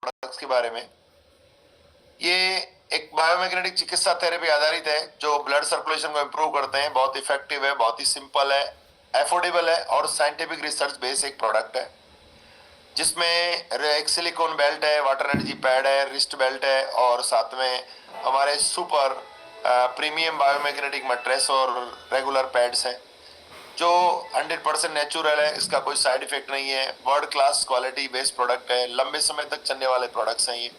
Products के बारे में। ये एक बायोमैग्नेटिक चिकित्सा थेरेपी आधारित है जो ब्लड सर्कुलेशन को इम्प्रूव करते हैं। बहुत इफेक्टिव है, बहुत ही सिंपल है, एफोर्डेबल है और साइंटिफिक रिसर्च बेस्ड एक प्रोडक्ट है, जिसमें एक सिलिकॉन बेल्ट है, वाटर एनर्जी पैड है, रिस्ट बेल्ट है और साथ में हमारे सुपर प्रीमियम बायोमैग्नेटिक मैट्रेस और रेगुलर पैड्स हैं जो 100% नेचुरल है। इसका कोई साइड इफेक्ट नहीं है। World class quality based product है, लंबे समय तक चलने वाले प्रोडक्ट्स हैं ये,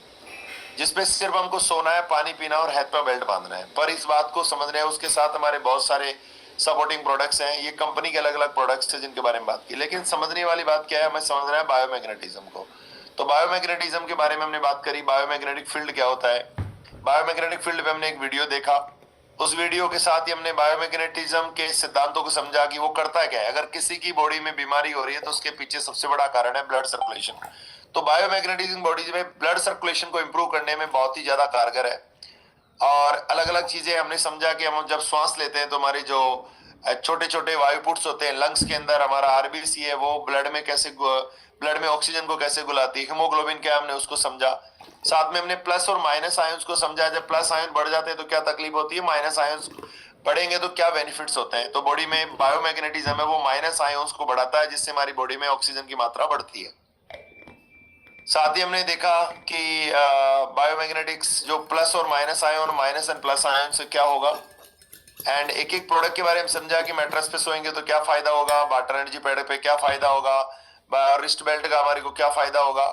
जिसपे सिर्फ हमको सोना है, पानी पीना और हाथ पे बेल्ट बांधना है। पर इस बात को समझना है, उसके साथ हमारे बहुत सारे सपोर्टिंग प्रोडक्ट्स हैं। ये कंपनी के अलग अलग प्रोडक्ट्स हैं जिनके बारे में बात की, लेकिन समझने वाली बात क्या है, हमें समझना है बायोमैग्नेटिज्म को। तो बायोमैग्नेटिज्म के बारे में हमने बात करी। बायोमैग्नेटिक फील्ड क्या होता है? बायोमैग्नेटिक फील्ड पे हमने एक वीडियो देखा। उस वीडियो के साथ ही हमने बायोमैग्नेटिज्म के सिद्धांतों को समझा कि वो करता क्या है। अगर किसी की बॉडी में बीमारी हो रही है तो उसके पीछे सबसे बड़ा कारण है ब्लड सर्कुलेशन। तो बायोमैग्नेटिज्म बॉडी में ब्लड सर्कुलेशन को इंप्रूव करने में बहुत ही ज्यादा कारगर है। और अलग अलग चीजें हमने समझा कि हम जब श्वास लेते हैं तो हमारी जो छोटे छोटे वायुपुट्स होते हैं लंग्स के अंदर, हमारा आरबीसी है वो ब्लड में ऑक्सीजन को कैसे गुलाती है, हीमोग्लोबिन क्या है, हमने उसको समझा। साथ में हमने प्लस और माइनस आयंस को समझा। जब प्लस आयन बढ़ जाते हैं तो क्या तकलीफ होती है, माइनस आयंस बढ़ेंगे तो क्या बेनिफिट्स होते हैं। तो बॉडी में बायोमैग्नेटिज्म है वो माइनस आयंस को बढ़ाता है, जिससे हमारी बॉडी में ऑक्सीजन की मात्रा बढ़ती है। साथ ही हमने देखा कि बायोमैग्नेटिक्स जो प्लस और minus ion, minus and plus ion से क्या होगा, एंड एक एक प्रोडक्ट के बारे में समझा कि मैट्रेस पे सोएंगे तो क्या फायदा होगा, वाटर एनर्जी पैड पे क्या फायदा होगा, रिस्ट बेल्ट का हमारे को क्या फायदा होगा।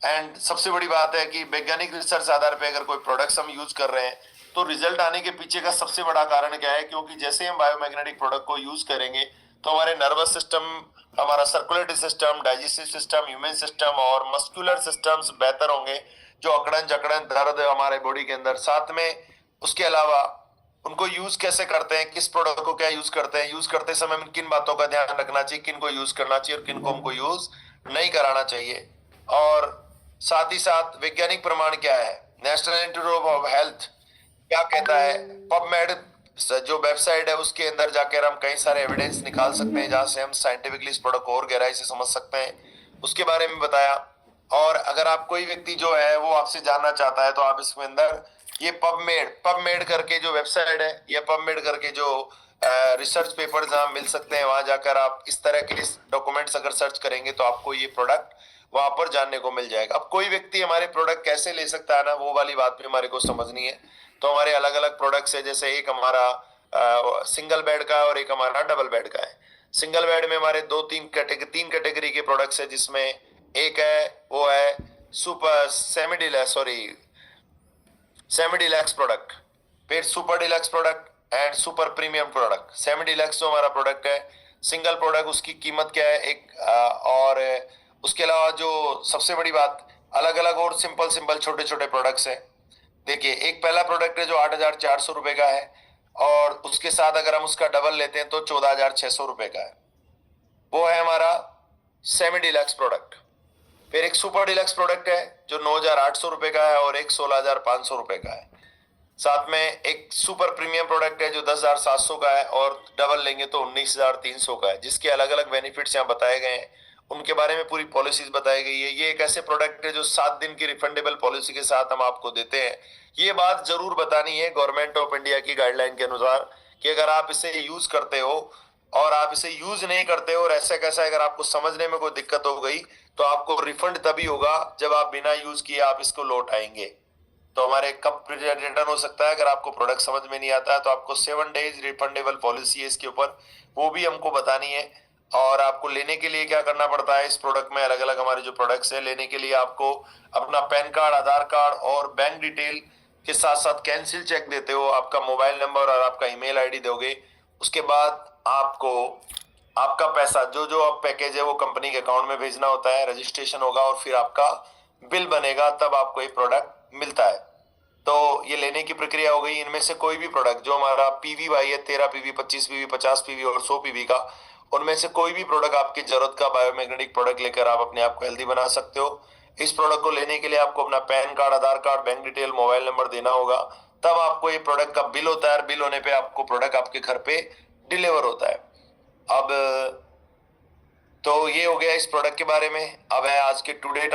एंड सबसे बड़ी बात है कि वैज्ञानिक रिसर्च आधार पे अगर कोई प्रोडक्ट्स हम यूज कर रहे हैं तो रिजल्ट आने के पीछे का सबसे बड़ा कारण क्या है, क्योंकि जैसे हम बायोमैग्नेटिक प्रोडक्ट को यूज करेंगे तो हमारे नर्वस सिस्टम, हमारा circulatory system, digestive system, human system और मस्कुलर सिस्टम्स बेहतर होंगे। जो अकड़न जकड़न दर्द है हमारे बॉडी के अंदर, साथ में उसके अलावा उनको यूज कैसे करते हैं, किस प्रोडक्ट को क्या यूज करते हैं, यूज करते समय में किन बातों का ध्यान रखना चाहिए, किन को यूज करना चाहिए और किन को हमको यूज नहीं कराना चाहिए। और साथ ही साथ वैज्ञानिक प्रमाण क्या है, नेशनल इंस्टीट्यूट ऑफ हेल्थ क्या कहता है, पबमेड जो वेबसाइट है उसके अंदर जाकर हम कई सारे एविडेंस निकाल सकते हैं जहां से हम साइंटिफिकली इस प्रोडक्ट को और गहराई से समझ सकते हैं, उसके बारे में बताया। और अगर आप कोई व्यक्ति जो है वो आपसे जानना चाहता है तो आप इसके अंदर ये पबमेड करके जो वेबसाइट है, ये पबमेड करके जो रिसर्च पेपर जहाँ मिल सकते हैं, वहां जाकर आप इस तरह के डॉक्यूमेंट्स अगर सर्च करेंगे तो आपको ये प्रोडक्ट वहां पर जानने को मिल जाएगा। अब कोई व्यक्ति हमारे प्रोडक्ट कैसे ले सकता है ना, वो वाली बात भी हमारे को समझनी है। तो हमारे अलग अलग प्रोडक्ट्स है, जैसे एक हमारा सिंगल बेड का है और एक हमारा डबल बेड का है। सिंगल बेड में हमारे तीन कैटेगरी के प्रोडक्ट्स है, जिसमें एक है वो है सुपर सेमी डिलक्स प्रोडक्ट, फिर super deluxe product and super premium product. Semi deluxe जो हमारा प्रोडक्ट है सिंगल प्रोडक्ट, उसकी कीमत क्या है एक और उसके अलावा जो सबसे बड़ी बात, अलग अलग और सिंपल सिंपल छोटे छोटे प्रोडक्ट्स हैं। देखिए एक पहला प्रोडक्ट है जो 8,400 रुपए का है और उसके साथ अगर हम उसका डबल लेते हैं तो 14,600 रुपए का है, वो है हमारा सेमी डिलक्स प्रोडक्ट। फिर एक सुपर डिलक्स प्रोडक्ट है जो 9,800 रुपए का है और एक 16,500 रुपए का है। साथ में एक सुपर प्रीमियम प्रोडक्ट है जो 10,700 का है और डबल लेंगे तो 19,300 का है, जिसके अलग अलग बेनिफिट्स यहाँ बताए गए हैं, उनके बारे में पूरी पॉलिसीज बताई गई है। ये एक ऐसे प्रोडक्ट है जो 7 दिन की रिफंडेबल पॉलिसी के साथ हम आपको देते हैं। ये बात जरूर बतानी है गवर्नमेंट ऑफ इंडिया की गाइडलाइन के अनुसार कि अगर आप इसे यूज करते हो और आप इसे यूज नहीं करते हो और ऐसा कैसा अगर आपको समझने में कोई दिक्कत हो गई तो आपको रिफंड तभी होगा जब आप बिना यूज किए आप इसको लौट आएंगे। तो हमारे कब रिटर्न हो सकता है, अगर आपको प्रोडक्ट समझ में नहीं आता है तो आपको 7 डेज रिफंडेबल पॉलिसी है इसके ऊपर, वो भी हमको बतानी है। और आपको लेने के लिए क्या करना पड़ता है, इस प्रोडक्ट में अलग अलग हमारे जो प्रोडक्ट्स है लेने के लिए आपको अपना पैन कार्ड, आधार कार्ड और बैंक डिटेल के साथ साथ कैंसिल चेक देते हो, आपका मोबाइल नंबर और आपका ईमेल आईडी दोगे। उसके बाद आपको आपका पैसा जो जो आप पैकेज है वो कंपनी के अकाउंट में भेजना होता है, रजिस्ट्रेशन होगा और फिर आपका बिल बनेगा, तब आपको ये प्रोडक्ट मिलता है। तो ये लेने की प्रक्रिया हो गई। इनमें से कोई भी प्रोडक्ट जो हमारा पीवी है 13 पीवी, 25 पीवी, 50 पीवी और 100 पीवी का, उनमें से कोई भी प्रोडक्ट आपकी जरूरत का बायोमैग्नेटिक प्रोडक्ट लेकर आप अपने आप को हेल्दी बना सकते हो। इस प्रोडक्ट को लेने के लिए आपको अपना pan card, Aadhaar card, bank detail, mobile number देना होगा, तब आपको ये प्रोडक्ट का बिल होता है। बिल होने पे आपको प्रोडक्ट आपके घर पे डिलीवर होता है। अब तो ये हो गया इस प्रोडक्ट के बारे में। अब है आज के टुडे